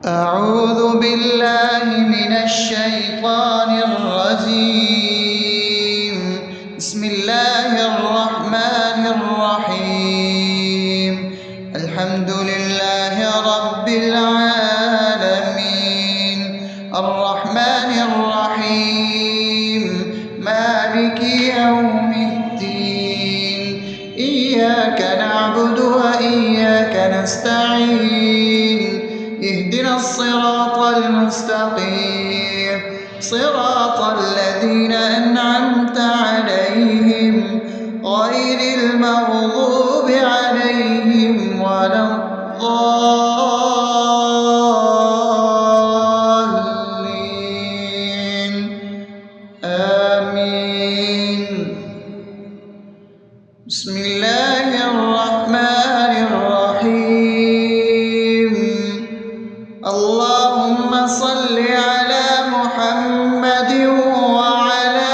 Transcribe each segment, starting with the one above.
أعوذ بالله من الشيطان الرجيم. بسم الله الرحمن الرحيم. الحمد لله رب العالمين، الرحمن الرحيم، مالك يوم الدين. إياك نعبد وإياك نستعين. اهدنا الصراط المستقيم، صراط الذين أنعمت عليهم غير المغضوب عليهم ولا الضالين. آمين. بسم الله الرحمن الرحيم. اللهم صل على محمد وعلى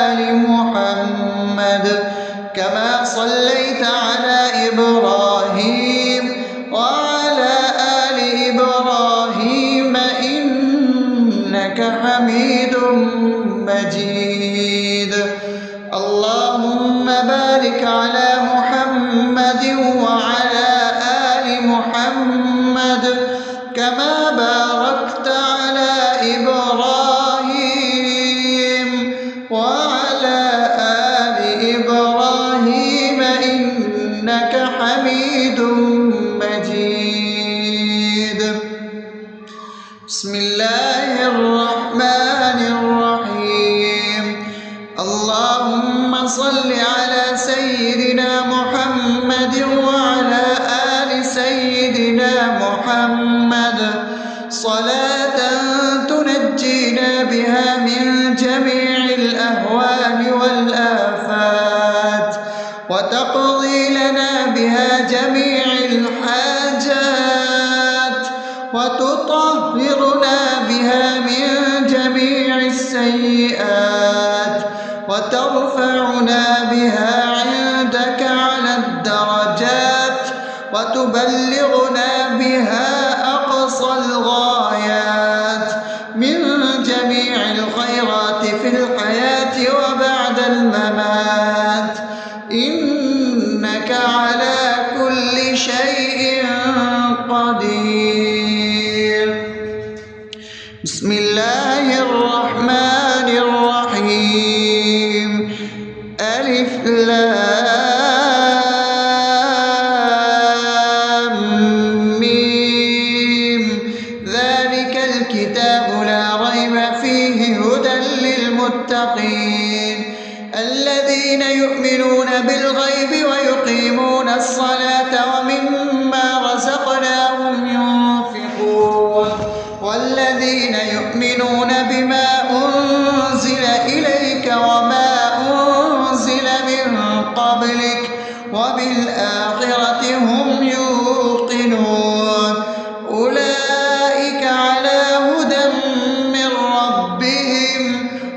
آل محمد كما صليت على إبراهيم وعلى آل إبراهيم إنك حميد مجيد. اللهم بارك على محمد وعلى آل محمد كما باركت على إبراهيم وعلى آل إبراهيم إنك حميد مجيد. بسم الله الرحمن الرحيم. اللهم صل على سيدنا محمد وعلى آل سيدنا محمد صلاة تنجينا بها من جميع الأهوال والآفات وتقضي لنا بها جميع الحاجات وتطهرنا بها من جميع السيئات وترفعنا بها عندك على الدرجات وتبلغنا بها أقصى الغايات من جميع الخيرات في الحياة وبعد الممات، إنك على كل شيء قدير. بسم الله الرحمن الرحيم. ألف لام ميم. ذلك الكتاب لا ريب فيه هدى للمتقين الذين يؤمنون بالغيب ويقيمون الصلاة ومما رزقناهم ينفقون والذين يؤمنون بما أنزل إليك وما أنزل من قبلك وبالآخرة هم يوقنون أولئك على هدى من ربهم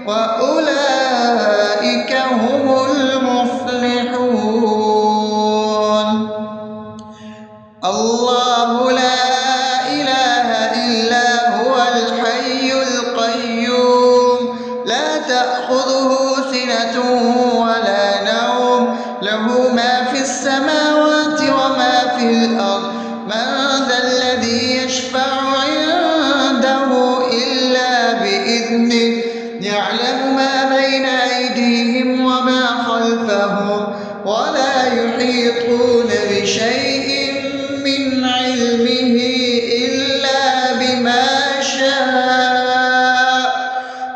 وأولئك هم المفلحون. الله لا إله إلا هو الحي القيوم لا تأخذه سنة ولا نوم له ما في السماوات وما في الأرض. من ذا الذي يشفع عنده إلا بإذنه يعلم ما بين أيديهم وما خلفهم ولا يحيطون بشيء من علمه إلا بما شاء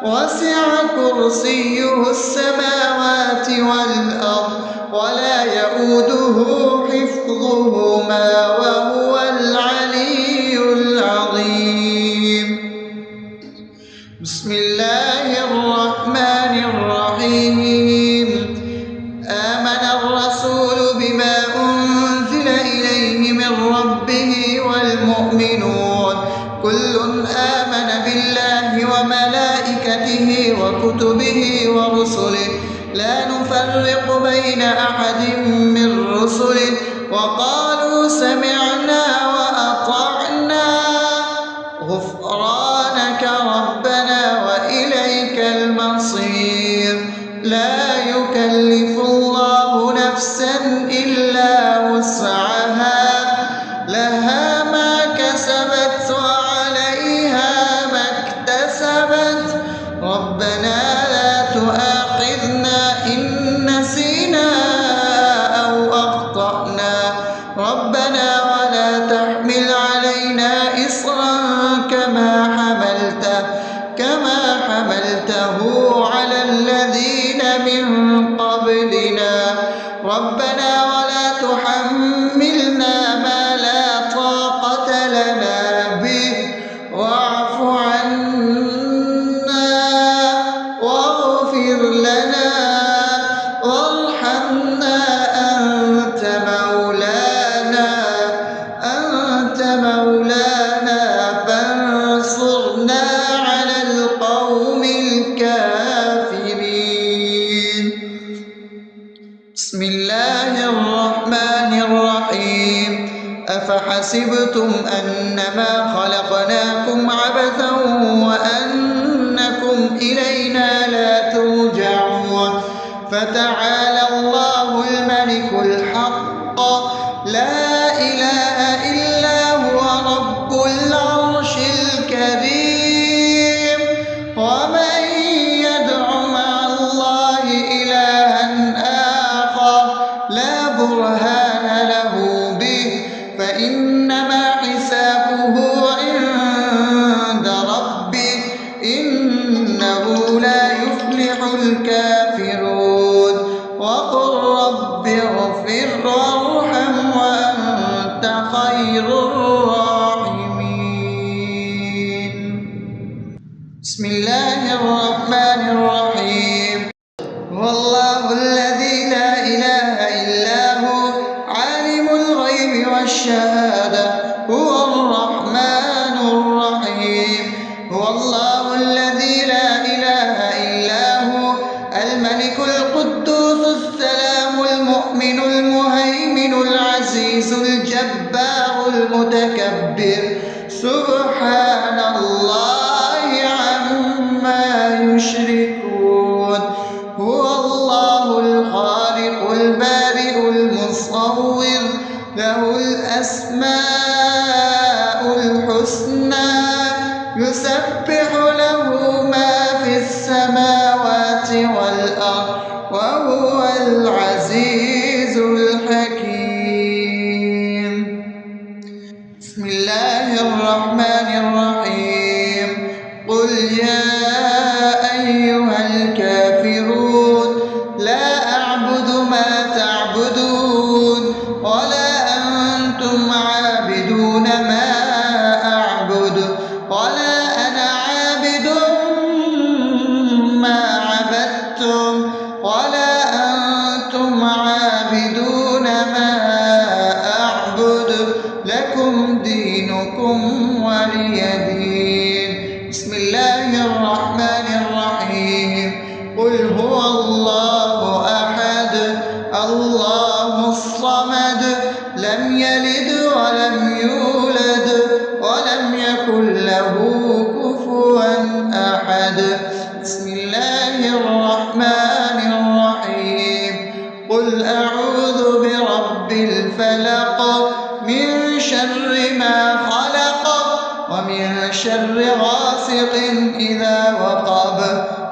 وسع كرسيه السماوات والأرض ولا يؤوده حفظهما وهو العلي العظيم. بسم الله الرحمن الرحيم. آمن الرسول بما أنزل إليه من ربه والمؤمنون كل آمن بالله وملائكته وكتبه ورسله لا نفرق بين أحد من رسله وقالوا سمعنا وأطعنا أفأمنتم أنما خلقناكم عبثا وأنكم إلينا لا ترجعون فتعالى الله الملك الحق لا إله إلا هو رب العرش الكريم ومن يدع مع الله إلها آخر لا برهان له به فإنما حسابه عند ربه إنه لا يفلح الكافرون وقل رب اغفر وارحم وأنت خير الراحمين. بسم الله الرحمن الرحيم. هو الله الذي لا إله إلا هو عالم الغيب والشهادة هو الرحمن الرحيم. هو الله الذي لا إله إلا هو الملك القدوس السلام المؤمن المهيمن العزيز الجبار المتكبر سبحان الله عما يشركون. هو الله الخالق البارئ المصور له الأسماء الحسنى يسبح له ما في السماوات والأرض وهو العزيز الحكيم. بسم الله الرحمن الرحيم. قل يا أيها الكافرون لا أعبد ما تعبدون ولا أنتم عابدون ما أعبد ولا أنا عابد ما عبدتم ولا أنتم عابدون ما أعبد لكم دينكم ولي دين. بسم الله الرحمن الرحيم. قل هو الله أحد الله الصمد لم يلد ولم يولد ولم يكن له كفوا أحد. بسم الله الرحمن الرحيم. قل أعوذ برب الفلق من شر ما خلق ومن شر غاسق إذا وقب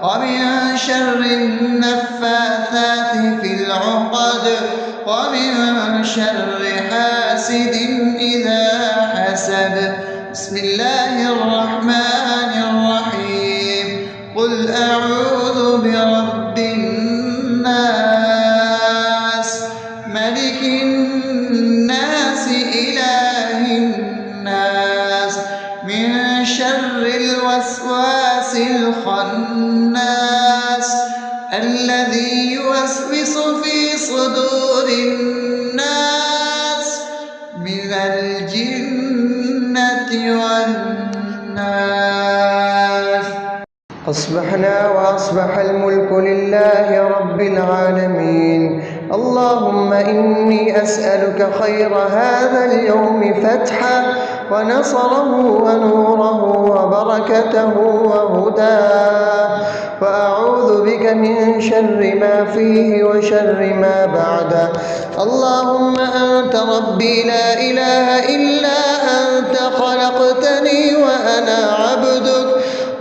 ومن شر النفاثات في العقد ومن شر حاسد إذا حسد. بسم الله الرحمن الرحيم. قل أعوذ برب الناس ملك الناس إله الناس من شر الوسواس الخناس الذي يوسوس في صدور الناس من الجنة والناس. أصبحنا وأصبح الملك لله رب العالمين. اللهم إني أسألك خير هذا اليوم فتحه ونصره ونوره وبركته وهداه وأعوذ بك من شر ما فيه وشر ما بعده. اللهم أنت ربي لا إله إلا أنت خلقتني وأنا عبدك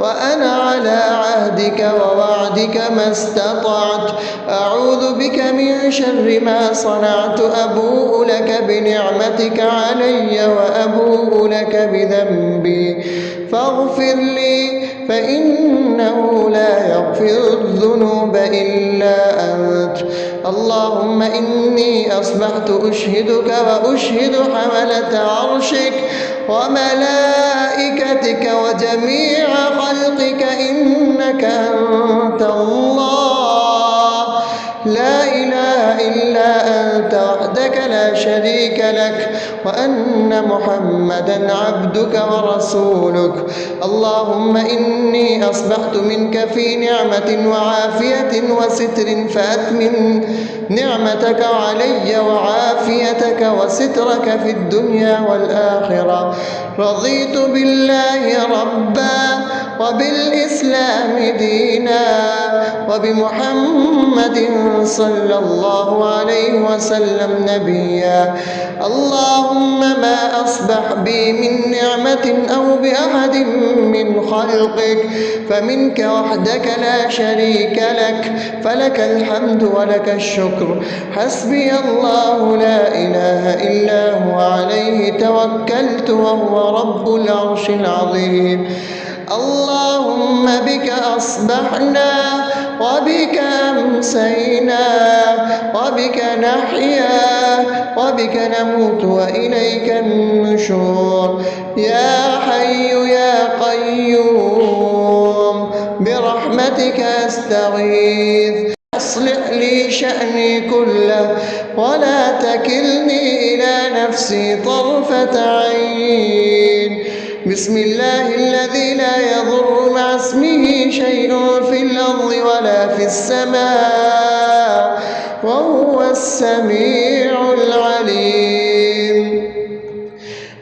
وأنا على عهدك ووعدك ما استطعت. أعوذ بك من شر ما صنعت. أبوء لك بنعمتك علي وأبوء لك بذنبي فاغفر لي فإنه لا يغفر الذنوب إلا أنت. اللهم إني أصبحت أشهدك وأشهد حملة عرشك وملائكتك وجميع خلقك إنك أنت الله لا إله إلا أنت وحدك لا شريك لك وأن محمدا عبدك ورسولك. اللهم إني أصبحت منك في نعمة وعافية وستر فأتمم نعمتك علي وعافيتك وسترك في الدنيا والآخرة. رضيت بالله ربا وبالإسلام دينا وبمحمد صلى الله عليه وسلم نبيا. اللهم ما أصبح بي من نعمة أو بأحد من خلقك فمنك وحدك لا شريك لك، فلك الحمد ولك الشكر. حسبي الله لا إله إلا هو عليه توكلت وهو رب العرش العظيم. اللهم بك أصبحنا وبك أمسينا وبك نحيا وبك نموت وإليك النشور. يا حي يا قيوم برحمتك أستغيث، أصلح لي شأني كله ولا تكلني إلى نفسي طرفة عين. بسم الله الذي لا يضر مع اسمه شيء في الأرض ولا في السماء وهو السميع العليم.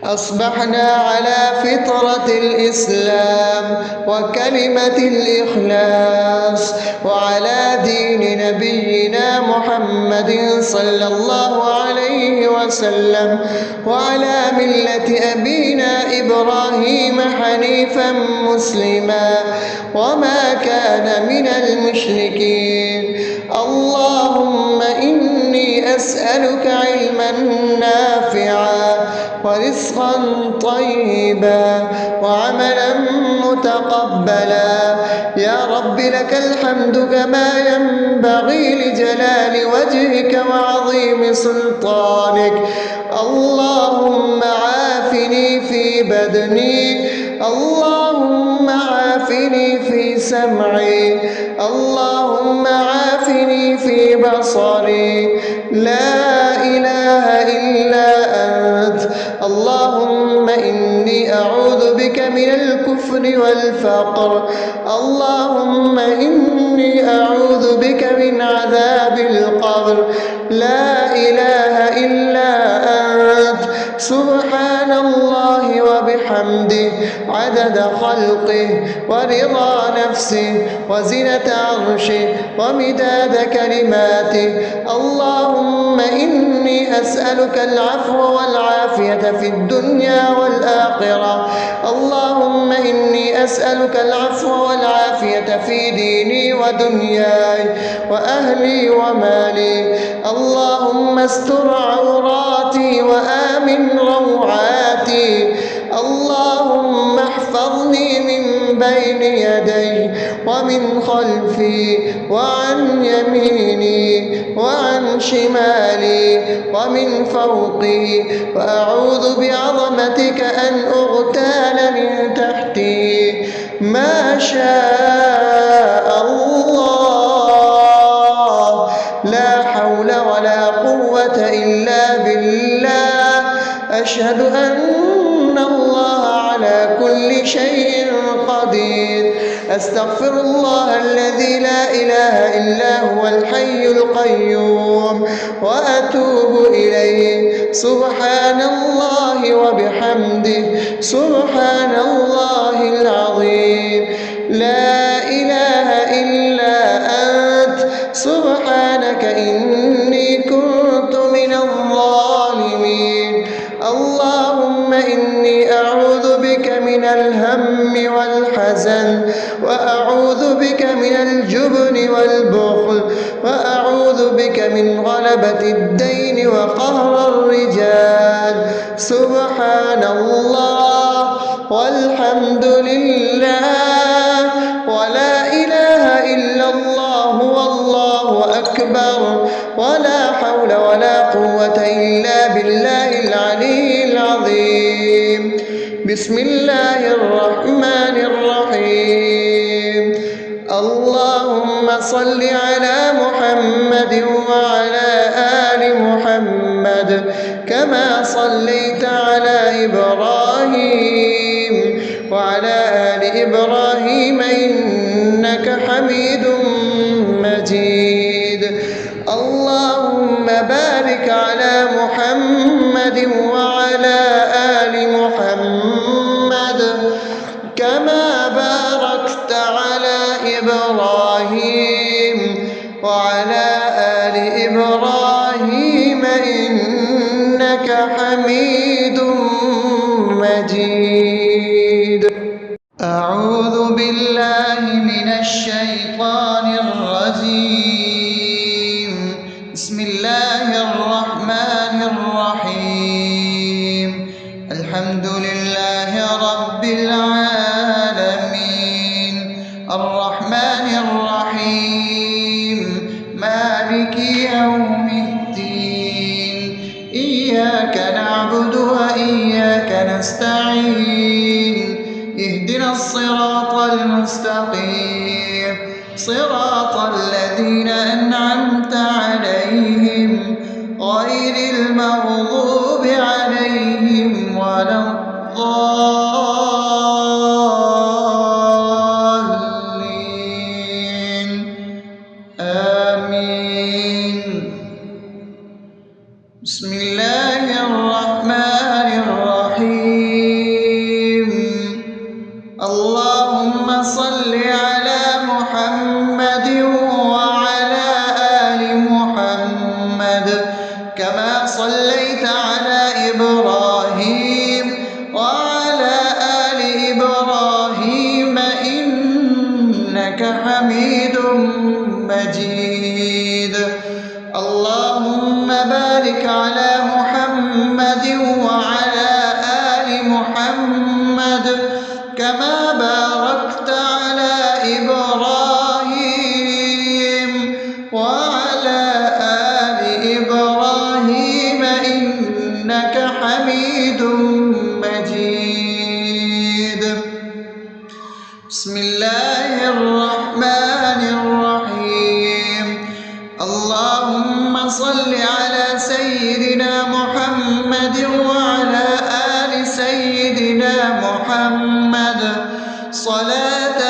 أصبحنا على فطرة الإسلام وكلمة الإخلاص وعلى دين نبينا محمد صلى الله عليه وسلم وعلى ملة أبينا إبراهيم حنيفا مسلما وما كان من المشركين. اللهم إني أسألك علما نافعا ورزقا طيبا وعملا متقبلا. يا رب لك الحمد كما ينبغي لجلال وجهك وعظيم سلطانك. اللهم عافني في بدني، اللهم عافني في سمعي، اللهم عافني في بصري. لا إله إلا أنت. اللهم إني أعوذ بك من الكفر والفقر. اللهم إني أعوذ بك من عذاب القبر. لا إله إلا أنت. سبحان الله وبحمده عدد خلقه ورضا نفسه وزنة عرشه ومداد كلماته. اللهم إني أسألك العفو والعافية في الدنيا والآخرة. اللهم إني أسألك العفو والعافية في ديني ودنياي وأهلي ومالي. اللهم استر عوراتي وآمن روعاتي. اللهم احفظني من بين يدي ومن خلفي وعن يميني وعن شمالي ومن فوقي، وأعوذ بعظمتك أن أغتال من تحتي. ما شاء الله، لا حول ولا قوة إلا بالله. أشهد أن الله على كل شيء قدير. أستغفر الله الذي لا إله إلا هو الحي القيوم وأتوب إليه. سبحان الله وبحمده سبحان الله العظيم. لا إله إلا أنت. سبحانك إني كنت من الظالمين. اللهم إني أعوذ بك من الهم والحزن، وأعوذ بك من الجبن والبخل، وأعوذ بك من غلبة الدين وقهر الرجال. سبحان الله والحمد لله ولا إله إلا الله والله أكبر ولا حول ولا قوة إلا بالله العلي العظيم. بسم الله الرحمن الرحيم. اللهم صل على محمد وعلى آل محمد كما صليت على إبراهيم وعلى آل إبراهيم إنك حميد مجيد. اللهم بارك على محمد وعلى آل محمد كما باركت على إبراهيم وعلى آل إبراهيم إنك حميد مجيد. أعوذ بالله من الشيطان الرجيم. بسم الله الرحمن الرحيم. الحمد لله رب العالمين الرحمن الرحيم مالك يوم الدين إياك نعبد وإياك نستعين اهدنا الصراط المستقيم صراط الذين أنعمت عليهم غير المغضوب عليهم ولا الضالين آمين. بسم الله الرحمن الرحيم. اللهم صل على محمد وعلى آل محمد كما صليت على إبراهيم وعلى آل إبراهيم إنك حميد مجيد. اللهم بارك على محمد وعلى آل محمد كما باركت على إبراهيم وعلى آل إبراهيم إنك حميد مجيد. بسم الله الرحمن الرحيم. اللهم صل على سيدنا محمد وعلى آل سيدنا محمد صلاة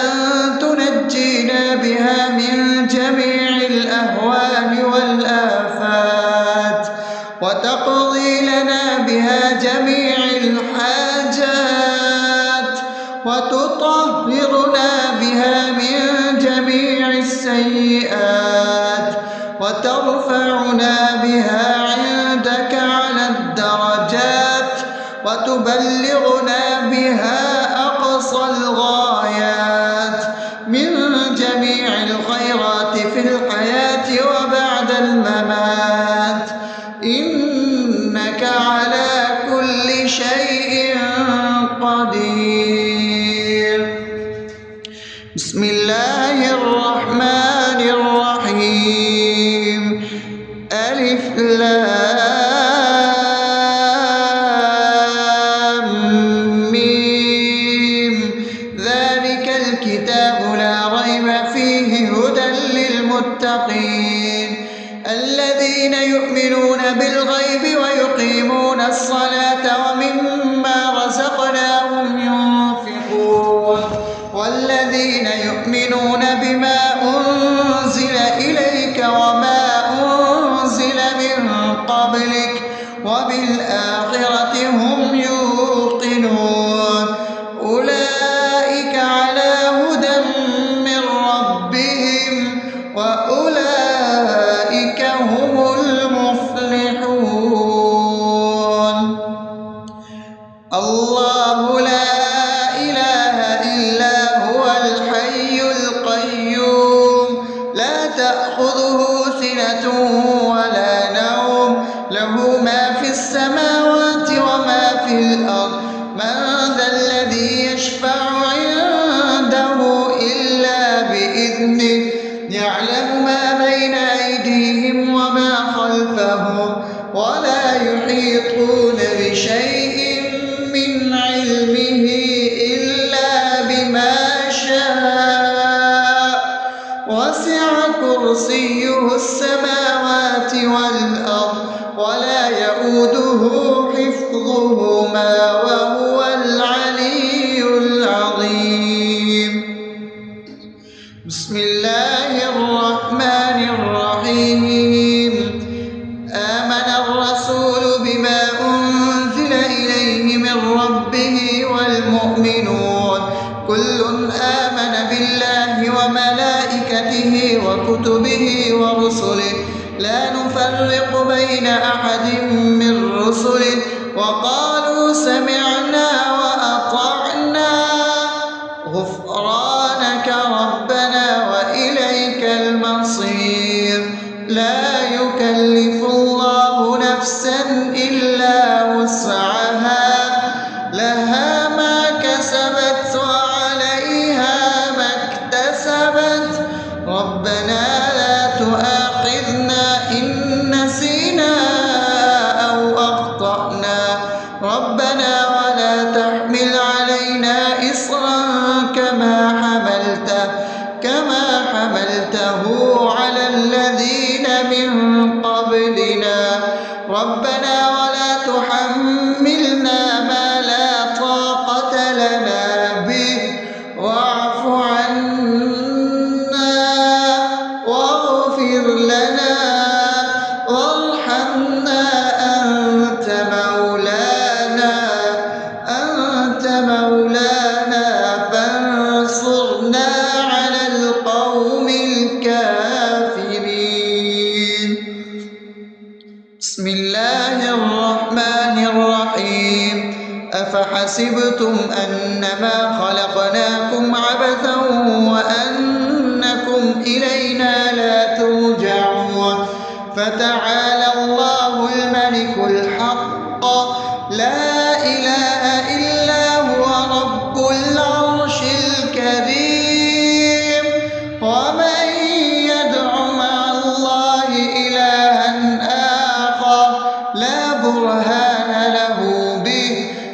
تنجينا بها من جميع الأهوال والآفات وتقضي لنا بها جميع الحاجات وتطهرنا بها من جميع السيئات وترفعنا بها عندك على الدرجات وتبلغنا بها أقصى الغايات من جميع الخيرات في الحياة وبعد الممات إنك على كل شيء قدير. بسم الله الرحمن الرحيم. ألف لام ميم ذلك الكتاب لا ريب فيه هدى للمتقين الذين يؤمنون بالغيب ويقيمون الصلاة ومما رزقناهم ينفقون والذين يؤمنون بما أنزل إليك وما أنزل من قبلك وبالآخرة هم يوقنون أولئك على هدى من ربهم وأولئك هم المفلحون. الله لا إله إلا هو الحي القيوم لا تأخذه سنة ولا نوم له ما في السماوات وما في الأرض من ذا الذي يشفع عنده إلا بإذنه يعلم ما بين أيديهم وما خلفهم ولا يحيطون بشيء من علمه إلا بما شاء وسع كرسيه السماوات والأرض ولا يئوده يؤوده حفظهما وهو العلي العظيم. بسم الله الرحمن الرحيم. آمن الرسول بما أنزل إليه من ربه والمؤمنون كل آمن بالله وملائكته وكتبه ورسله لا نفرق بين أحد من رسله وقالوا سمعنا وأطعنا غفرانك ربنا وإليك المصير. لا يكلف الله نفسا إلا وسعها لها ما كسبت وعليها ما اكتسبت ربنا لا تؤاخذنا إن نسينا أو أخطأنا ربنا ولا تحمل علينا إصرا كما حملته على الذين من قبلنا ربنا ولا تحملنا ما لا طاقة لنا به واعف عنا واغفر لنا وارحمنا أنت مولانا فانصرنا على القوم الكافرين. بسم الله الرحمن الرحيم. أفحسبتم أنما خلقناكم عبثا وأنكم إلينا لا ترجعون فتعالى الله الملك الحق لا إله إلا هو رب العرش الكريم. ومن يدع مع الله إلها آخر لا برهان له به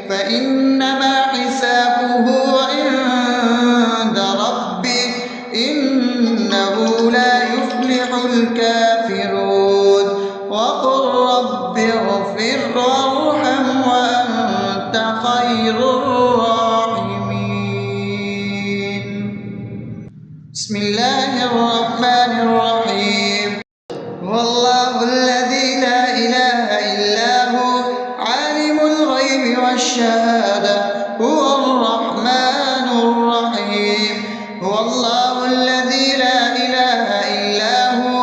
فإنما حسابه عند ربه إنه لا يفلح الكافرون. وقل رب اغفر وارحم وأنت خير الراحمين. بسم الله الرحمن الرحيم. هو الله الذي لا إله إلا هو عالم الغيب والشهادة هو الرحمن الرحيم. هو الله الذي لا إله إلا هو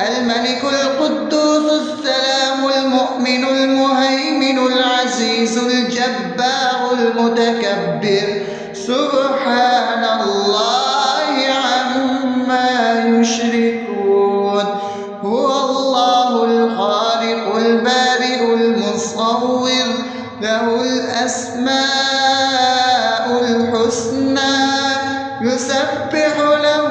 الملك القدوس السلام المؤمن المهيمن العزيز الجبار المتكبر سبحان الله عما يشركون. هو الله الخالق البارئ المصور له الأسماء الحسنى يسبح له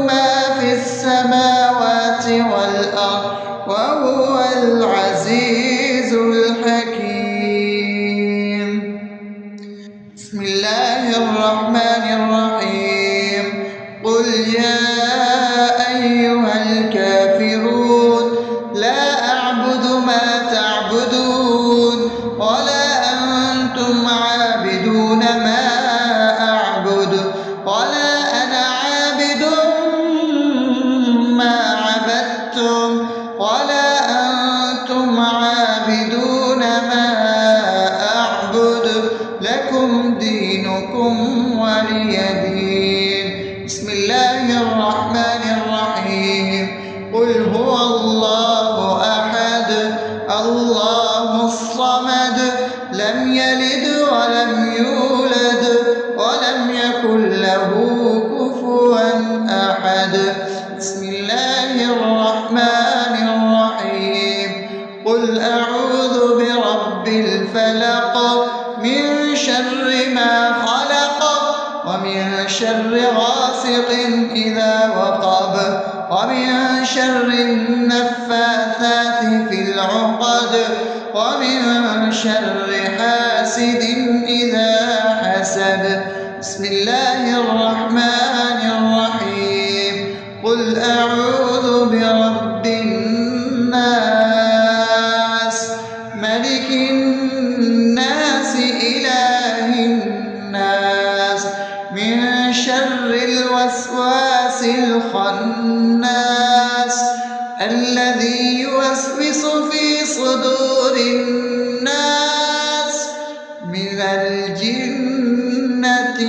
ما في السماوات والأرض وهو العزيز الحكيم. بسم الله الرحمن الرحيم. قل يا أيها الكافرون لا أعبد ما تعبدون ولا أنتم عابدون ما أعبد ولا أنا عابد ما عبدتم ولا أنتم عابدون ما أعبد لكم دينكم ولي دين. بسم الله الرحمن الرحيم. قل هو الله أحد الله الصمد لم يلد ولم يولد ولم يكن له كفوا أحد. بسم الله الرحمن الرحيم. قل أعوذ برب الفلق من شر ما خلق ومن شر غاسق إذا وقب ومن شر النفاثات في العقد ومن شر حاسد إذا حسد. بسم الله الرحمن الرحيم. قل أعوذ برب الناس ملك شر الوسواس الخناس الذي يوسوس في صدور الناس من الجنة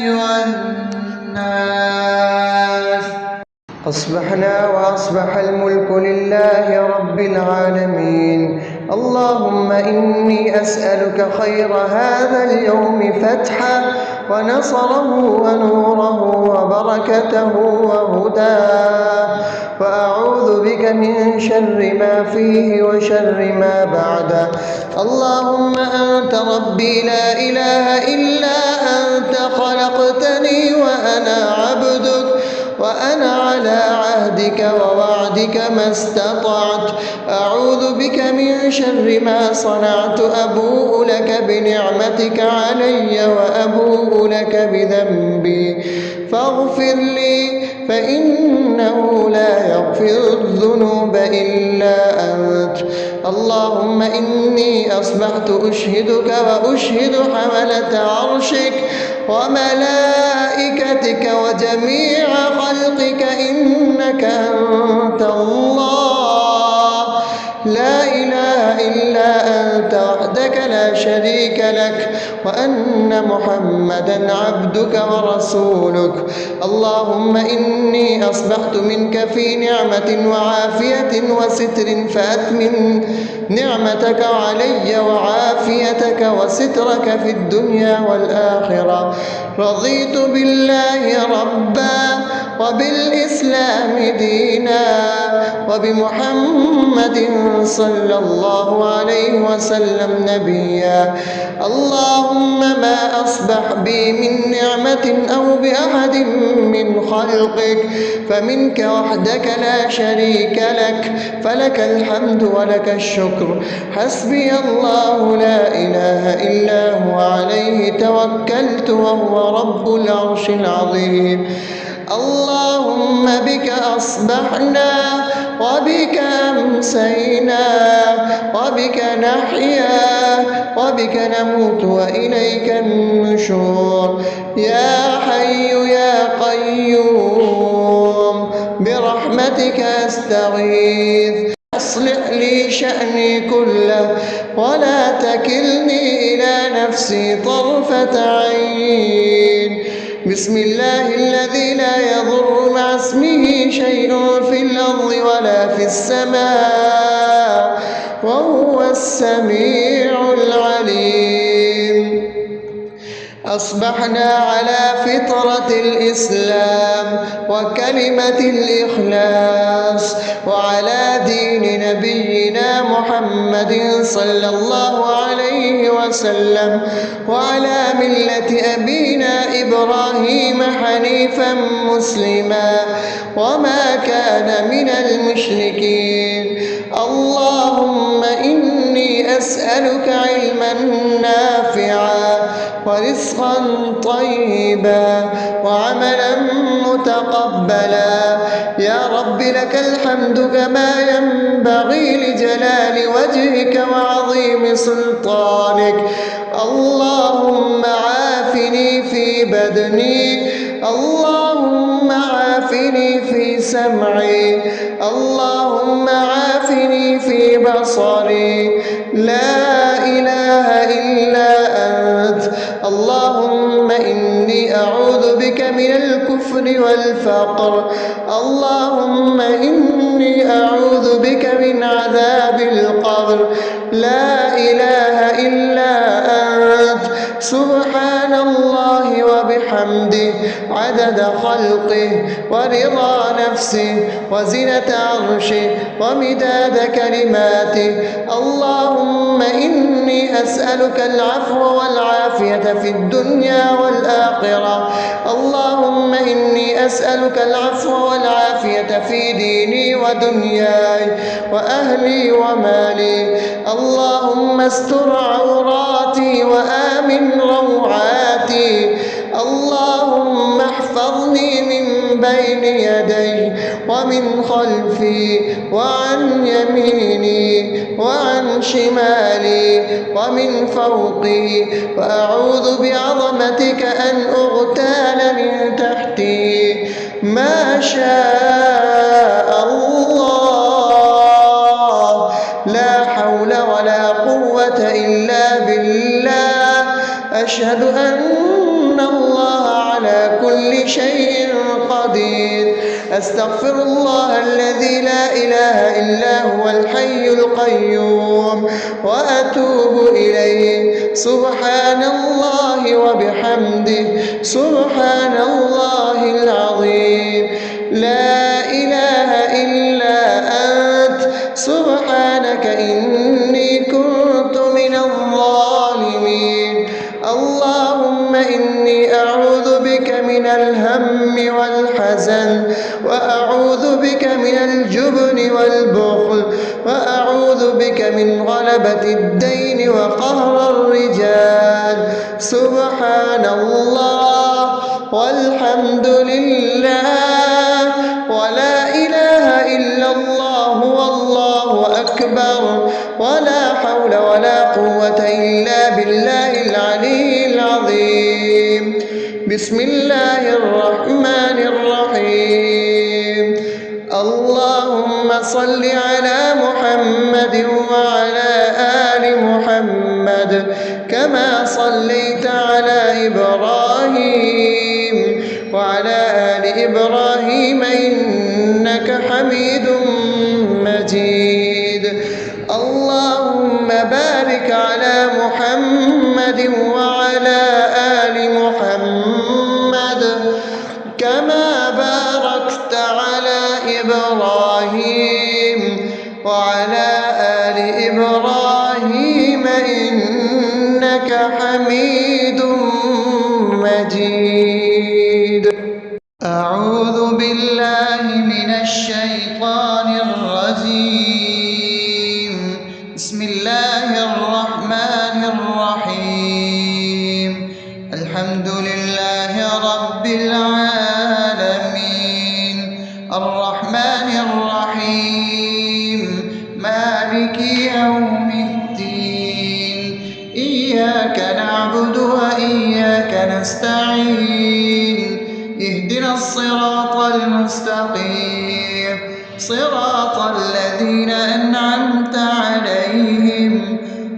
والناس. أصبحنا وأصبح الملك لله رب العالمين. اللهم إني أسألك خير هذا اليوم فتحه ونصره ونوره وبركته وهداه، وأعوذ بك من شر ما فيه وشر ما بعده. اللهم أنت ربي لا إله إلا أنت، خلقتني وأنا عبدك، وأنا على عهدك ووعدك ما استطعت. أعوذ بك من شر ما صنعت، أبوء لك بنعمتك علي وأبوء لك بذنبي، فاغفر لي فإنه لا يغفر الذنوب إلا أنت. اللهم إني أصبحت أشهدك وأشهد حملة عرشك وملائكتك وجميع خلقك إنك أنت الله، لا إله إلا أنت وحدك لا شريك لك، وأن محمدا عبدك ورسولك. اللهم إني أصبحت منك في نعمة وعافية وستر، فأتمم نعمتك علي وعافيتك وسترك في الدنيا والآخرة. رضيت بالله ربا وبالإسلام دينا وبمحمد صلى الله عليه وسلم نبيا. اللهم ما أصبح بي من نعمة أو بأحد من خلقك فمنك وحدك لا شريك لك، فلك الحمد ولك الشكر. حسبي الله لا إله إلا هو، عليه توكلت وهو رب العرش العظيم. اللهم بك أصبحنا وبك أمسينا وبك نحيا وبك نموت وإليك النشور. يا حي يا قيوم برحمتك أستغيث، أصلح لي شأني كله ولا تكلني إلى نفسي طرفة عين. بسم الله الذي لا يضر مع اسمه شيء في الأرض ولا في السماء وهو السميع العليم. أصبحنا على فطرة الإسلام وكلمة الإخلاص وعلى دين نبينا محمد صلى الله عليه وسلم وعلى ملة أبينا إبراهيم حنيفا مسلما وما كان من المشركين. اللهم إني أسألك علما نافعا ورزقا طيبا وعملا متقبلا. يا رب لك الحمد كما ينبغي لجلال وجهك وعظيم سلطانك. اللهم عافني في بدني، اللهم عافني في سمعي، اللهم عافني في بصري. لا إله إلا أنت. اللهم إني أعوذ بك من الكفر والفقر. اللهم إني أعوذ بك من عذاب القبر. لا إله إلا أنت. سبحان الله وبحمده عدد خلقه ورضا نفسه وزنة عرشه ومداد كلماته. اللهم إني أسألك العفو والعافية في الدنيا والآخرة. اللهم إني أسألك العفو والعافية في ديني ودنياي وأهلي ومالي. اللهم استر عوراتي وآمن روعاتي. اللهم احفظني من بين يدي ومن خلفي وعن يميني وعن شمالي ومن فوقي، وأعوذ بعظمتك أن أغتال من تحتي. ما شاء الله، لا حول ولا قوة إلا بالله. أشهد أن الله على كل شيء قدير. أستغفر الله الذي لا إله إلا هو الحي القيوم وأتوب إليه. سبحان الله وبحمده، سبحان الله العظيم. لا إله إلا أنت، سبحانك إني كنت من الظالمين. اللهم إني أعوذ بك من الهم والحزن، وأعوذ بك من الجبن والبخل، وأعوذ بك من غلبة الدين وقهر الرجال. سبحان الله والحمد لله ولا إله إلا الله والله أكبر، ولا حول ولا قوة إلا بالله العلي العظيم. بسم الله الرحمن الرحيم. اللهم صل على محمد وعلى آل محمد كما صليت على إبراهيم وعلى آل إبراهيم إنك حميد مجيد. اللهم بارك على محمد وعلى آل محمد كما باركت على إبراهيم وعلى آل إبراهيم إنك حميد مجيد. أعوذ بالله من الشيطان الرجيم. بسم الله الرحمن الرحيم. الحمد لله رب العالمين، الرحمن الرحيم، مالك يوم الدين. إياك نعبد وإياك نستعين. اهدنا الصراط المستقيم، صراط الذين أنعمت عليهم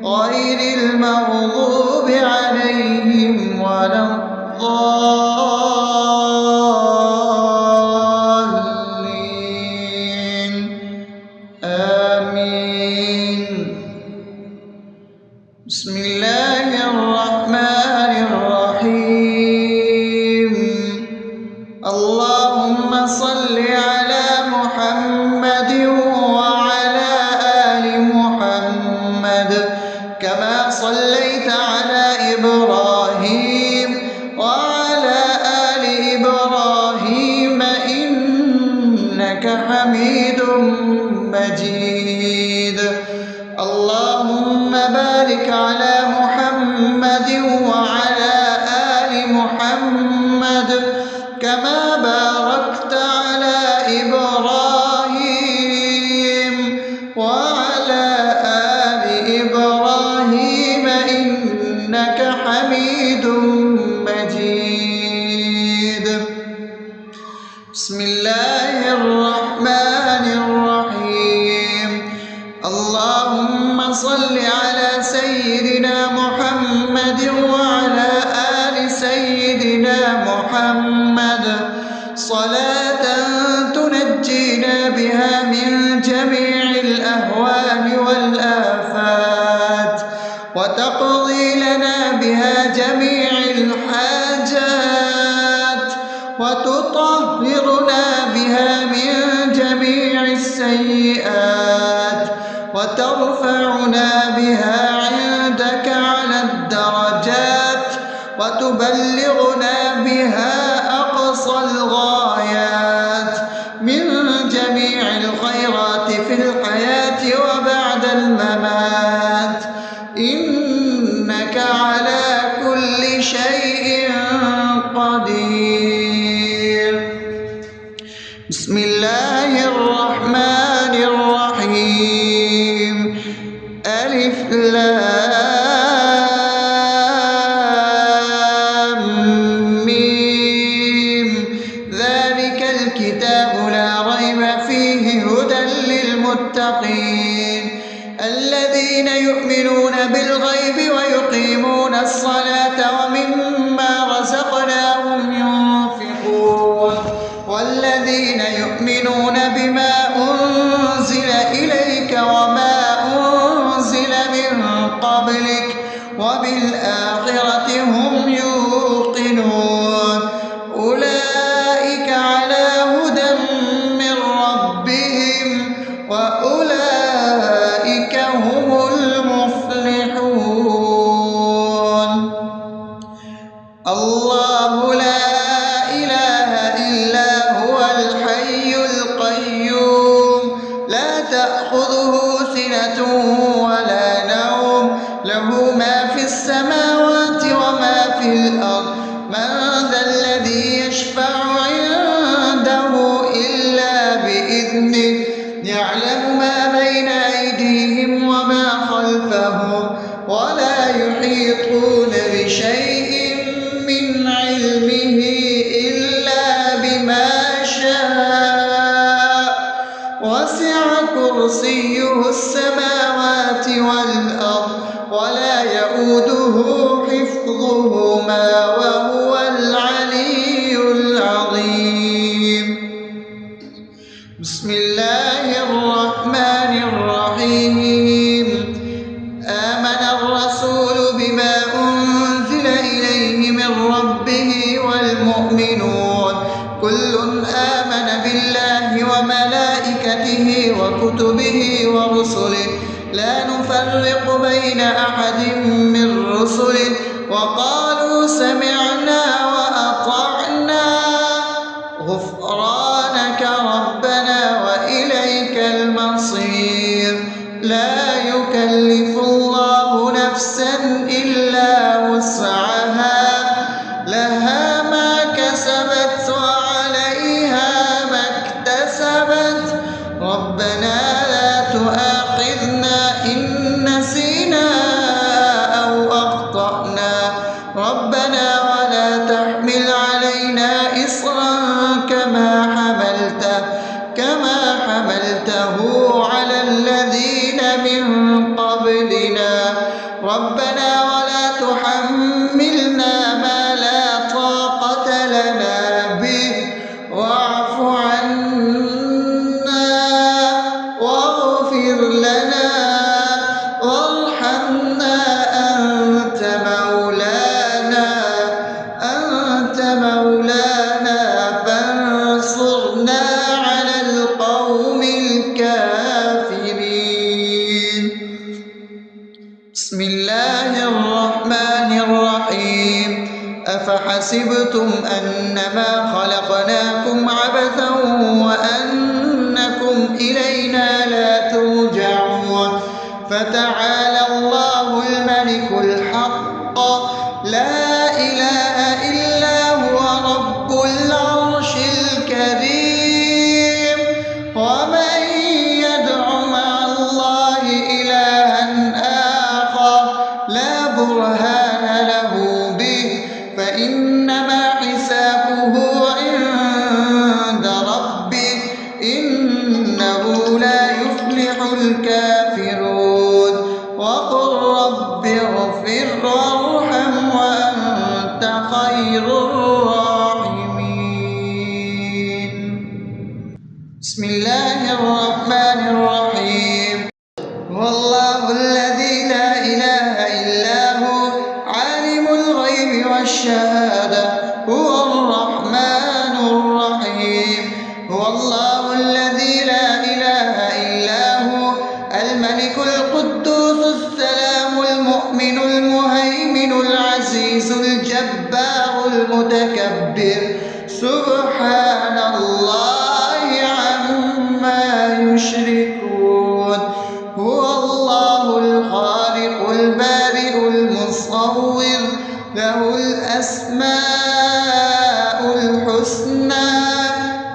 غير المغضوب عليهم ولا الضالين. آمين. بسم الله الرحمن الرحيم. اللهم صل على محمد وعلى آل محمد كما صليت على إبراهيم وعلى آل إبراهيم إنك حميد مجيد. اللهم بارك على محمد وعلى آل محمد كما باركت على إبراهيم وعلى آل إبراهيم إنك حميد مجيد. بسم الله الرحمن الرحيم. اللهم صل على سيدنا محمد وعلى آل سيدنا محمد صلاة تنجينا بها من جميع الأهوال والآفات، وتقضي لنا بها جميع الحاجات، وتطهرنا بها من جميع السيئات، وترفعنا بها عندك على الدرجات، وتبلغنا بها أقصى الغايات من جميع الخيرات في الحياة وبعد الممات. إنك على كل شيء قدير. بسم الله الرحمن الرحيم ألف لام ميم ذلك الكتاب لا ريب فيه هدى للمتقين الذين يؤمنون بالغيب ويقيمون الصلاة ومما رزقناهم ينفقون والذين يؤمنون بما أنزل إليك وما أنزل من قبلك وبالآخرة هم يوقنون أولئك على هدى من ربهم وأولئك هم المفلحون الله لا إله إلا هو الحي القيوم لا تأخذه سنة ولا نوم له ما في السماوات وما في الأرض من ذا الذي يشفع عنده إلا بإذنه يعلم ما بين أيديهم وما خلفهم ولا يحيطون بشيء من علمه إلا بما شاء وسع كرسيه السماوات والأرض ولا يؤوده حفظهما وهو العلي العظيم بسم الله الرحمن الرحيم آمن الرسول بما أنزل إليه من ربه والمؤمنون كل آمن بالله وملائكته وكتبه ورسله لا نفرق بين أحد من رسله وقالوا سمعنا وأطعنا غفرانك ربنا وإليك المصير لا يكلف الله نفسا إلا وسعها لها ما كسبت وعليها ما اكتسبت ربنا لا تؤاخذنا إن نسينا أو أخطأنا ربنا ولا تحمل علينا إصرا كما حملته على الذين من قبلنا ربنا ولا تحملنا ما لا طاقة لنا به واعف عنا واغفر لنا وارحمنا أنت مولانا فانصرنا على القوم الكافرين بسم الله الرحمن الرحيم أفحسبتم أنما خلقناكم عبثا وأنكم إلينا لا ترجعون فتعالى الله الملك الحق لا إله إلا هو رب العرش الكريم ومن يدع مع الله إلها آخر لا برهان له به فإنما حسابه عند ربه إنه لا يفلح الكافرون وقل رب اغفر وارحم وأنت خير الراحمين بسم الله الرحمن الرحيم هو الله الذي لا إله إلا هو عالم الغيب والشهادة هو الرحمن الرحيم هو الله الذي لا إله إلا هو الملك القدوس السلام المؤمن المهيمن العزيز الجبار المتكبر سبحان الله عما يشركون هو الله الخالق البارئ المصور له الأسماء الحسنى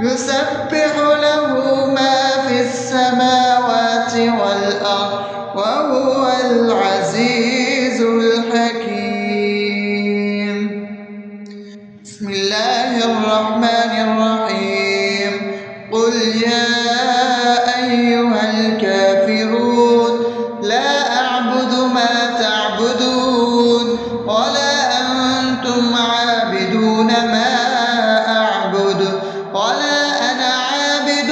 يسبح له ما في السماوات والأرض وهو العزيز الحكيم. بسم الله الرحمن الرحيم. قل يا أيها الكافرون لا أعبد ما تعبدون ولا أنتم عابدون ما أعبد ولا أنا عابد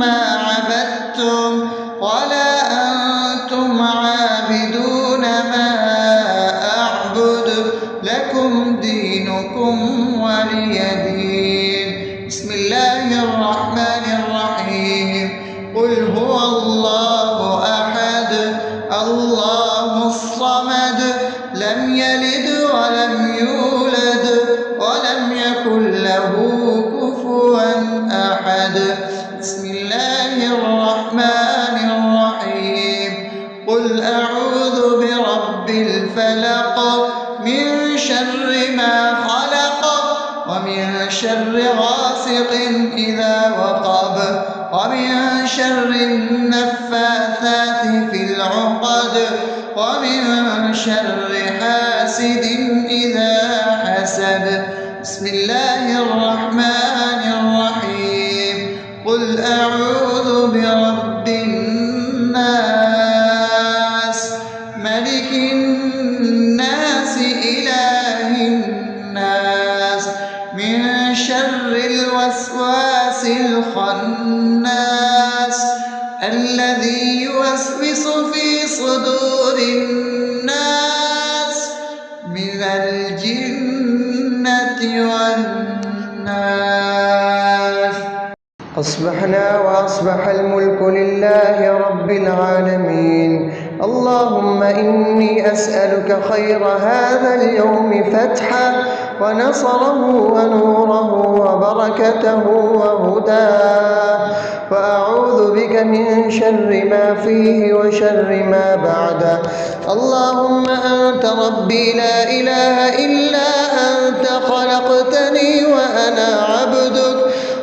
ما عبدتم ولا أنتم عابدون ما أعبد لكم دينكم ولي دين. بسم الله الرحمن الرحيم. قل هو الله أحد الله الصمد لم يلد ولم يولد ولم يكن له كفوا أحد. بسم الله الرحمن الرحيم. قل أعوذ برب الفلق من شر ما خلق ومن شر غاسق إذا وقب ومن شر النفاثات في العقد ومن شر حاسد إذا حسد. بسم الله الرحمن الرحيم. قل أعوذ برب الناس ملك الناس إله الناس من شر الوسواس الخناس الذي يوسوس في صدور الناس من الجنة والناس. أصبحنا وأصبح الملك لله رب العالمين. اللهم إني أسألك خير هذا اليوم فتحه ونصره ونوره وبركته وهداه، وأعوذ بك من شر ما فيه وشر ما بعده. اللهم أنت ربي لا إله إلا أنت خلقتني وأنا عبدك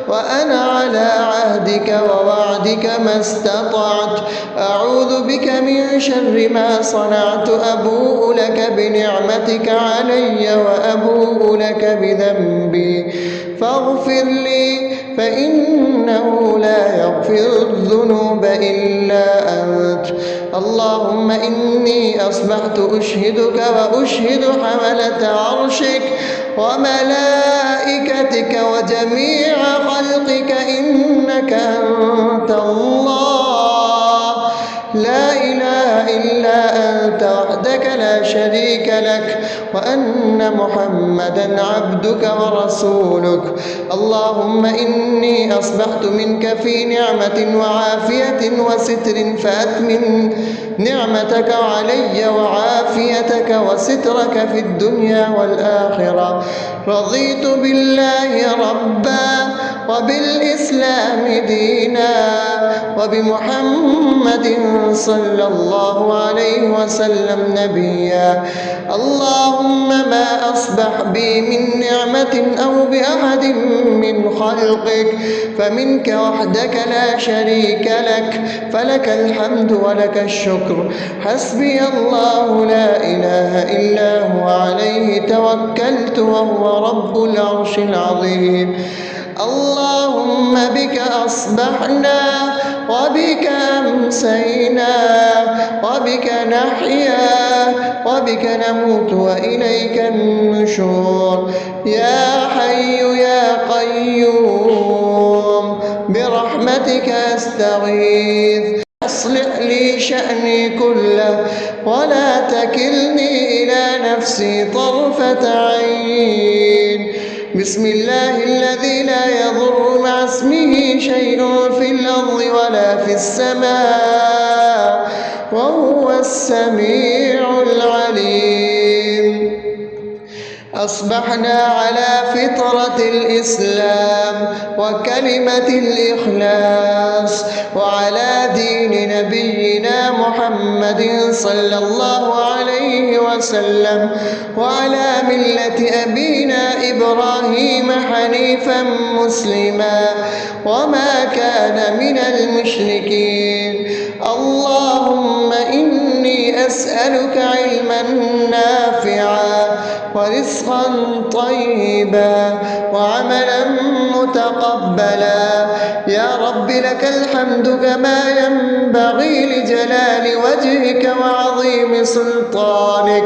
وأنا على عهدك ووعدك ما استطعت. أعوذ بك من شر ما صنعت. أبوء لك بنعمتك علي وأبوء لك بذنبي فاغفر لي فإنه لا يغفر الذنوب إلا أنت. اللهم إني أصبحت أشهدك وأشهد حملة عرشك وملائكتك وجميع خلقك إنك أنت الله لا إله إلا أنت وحدك لا شريك لك، وأن محمدا عبدك ورسولك. اللهم إني أصبحت منك في نعمة وعافية وستر فأتمن نعمتك علي وعافيتك وسترك في الدنيا والآخرة. رضيت بالله ربا وبالإسلام دينا وبمحمد صلى الله عليه وسلم نبيا. اللهم ما أصبح بي من نعمة أو بأحد من خلقك فمنك وحدك لا شريك لك، فلك الحمد ولك الشكر. حسبي الله لا إله إلا هو عليه توكلت وهو رب العرش العظيم. اللهم بك أصبحنا وبك أمسينا وبك نحيا وبك نموت وإليك النشور. يا حي يا قيوم برحمتك أستغيث. أصلح لي شأني كله ولا تكلني إلى نفسي طرفة عين. بسم الله الذي لا يضر مع اسمه شيء في الأرض ولا في السماء وهو السميع العليم. أصبحنا على فطرة الإسلام وكلمة الإخلاص وعلى دين نبينا محمد صلى الله عليه وسلم وعلى ملة أبينا إبراهيم حنيفا حنيفا مسلما وما كان من المشركين. اللهم إني أسألك علما نافعا ورزقا طيبا وعملا متقبلا. يا رب لك الحمد كما ينبغي لجلال وجهك وعظيم سلطانك.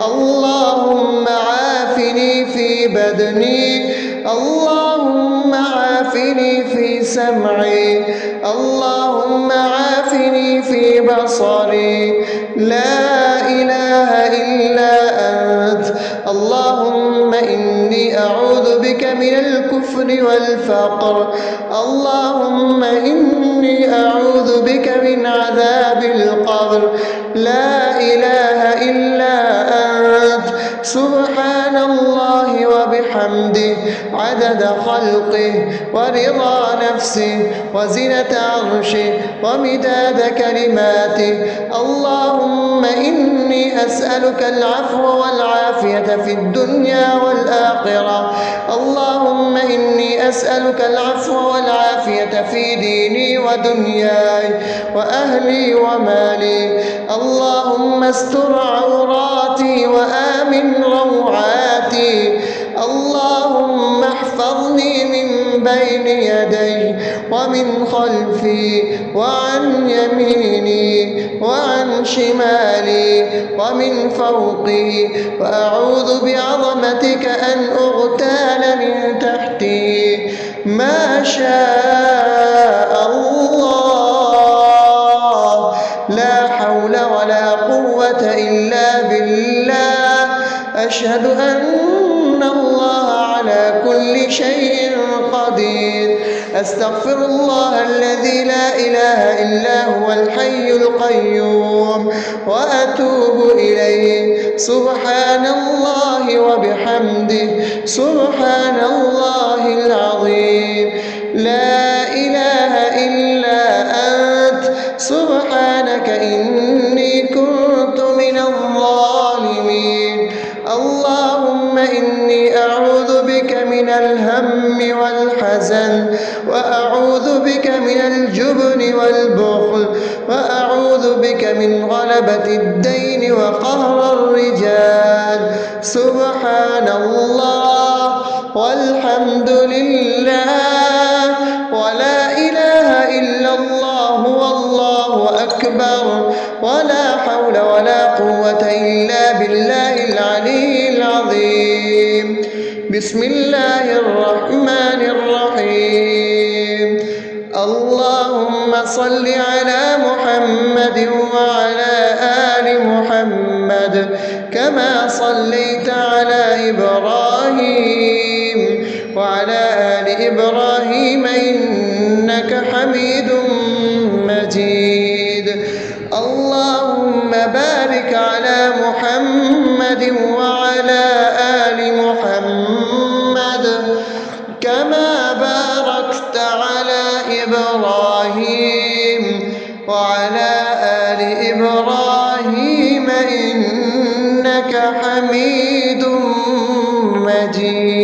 اللهم عافني في بدني، اللهم عافني في سمعي، اللهم عافني في بصري. لا إله إلا أنت. اللهم إني أعوذ بك من الكفر والفقر. اللهم إني أعوذ بك من عذاب القبر. لا إله إلا أنت. سبحان الله وبحمده عدد خلقه ورضا نفسه وزنة عرشه ومداد كلماته. اللهم إني أسألك العفو والعافية في الدنيا والآخرة. اللهم إني أسألك العفو والعافية في ديني ودنياي وأهلي ومالي. اللهم استر عوراتي وآمن روعاتي. اللهم احفظني من بين يدي ومن خلفي وعن يميني وعن شمالي ومن فوقي، وأعوذ بعظمتك أن أغتال من تحتي. ما شاء الله، لا حول ولا قوة إلا بالله. أشهد أن الله على كل شيء قدير. أستغفر الله الذي لا إله إلا هو الحي القيوم وأتوب إليه. سبحان الله وبحمده سبحان الله العظيم. لا إله إلا أنت. سبحانك إني كنت من الظالمين. اللهم إني أعوذ بك من الهم والحزن، وأعوذ بك من الجبن والبخل، وأعوذ بك من غلبة الدين وقهر الرجال. سبحان الله والحمد لله ولا إله إلا الله والله أكبر ولا حول ولا قوة إلا بالله العلي العظيم. بسم الله الرحمن الرحيم. اللهم صل على محمد وعلى آل محمد كما صليت على إبراهيم وعلى آل إبراهيم إنك حميد مجيد. اللهم بارك على محمد وعلى آل محمد كما باركت على إبراهيم وعلى آل إبراهيم إنك حميد مجيد.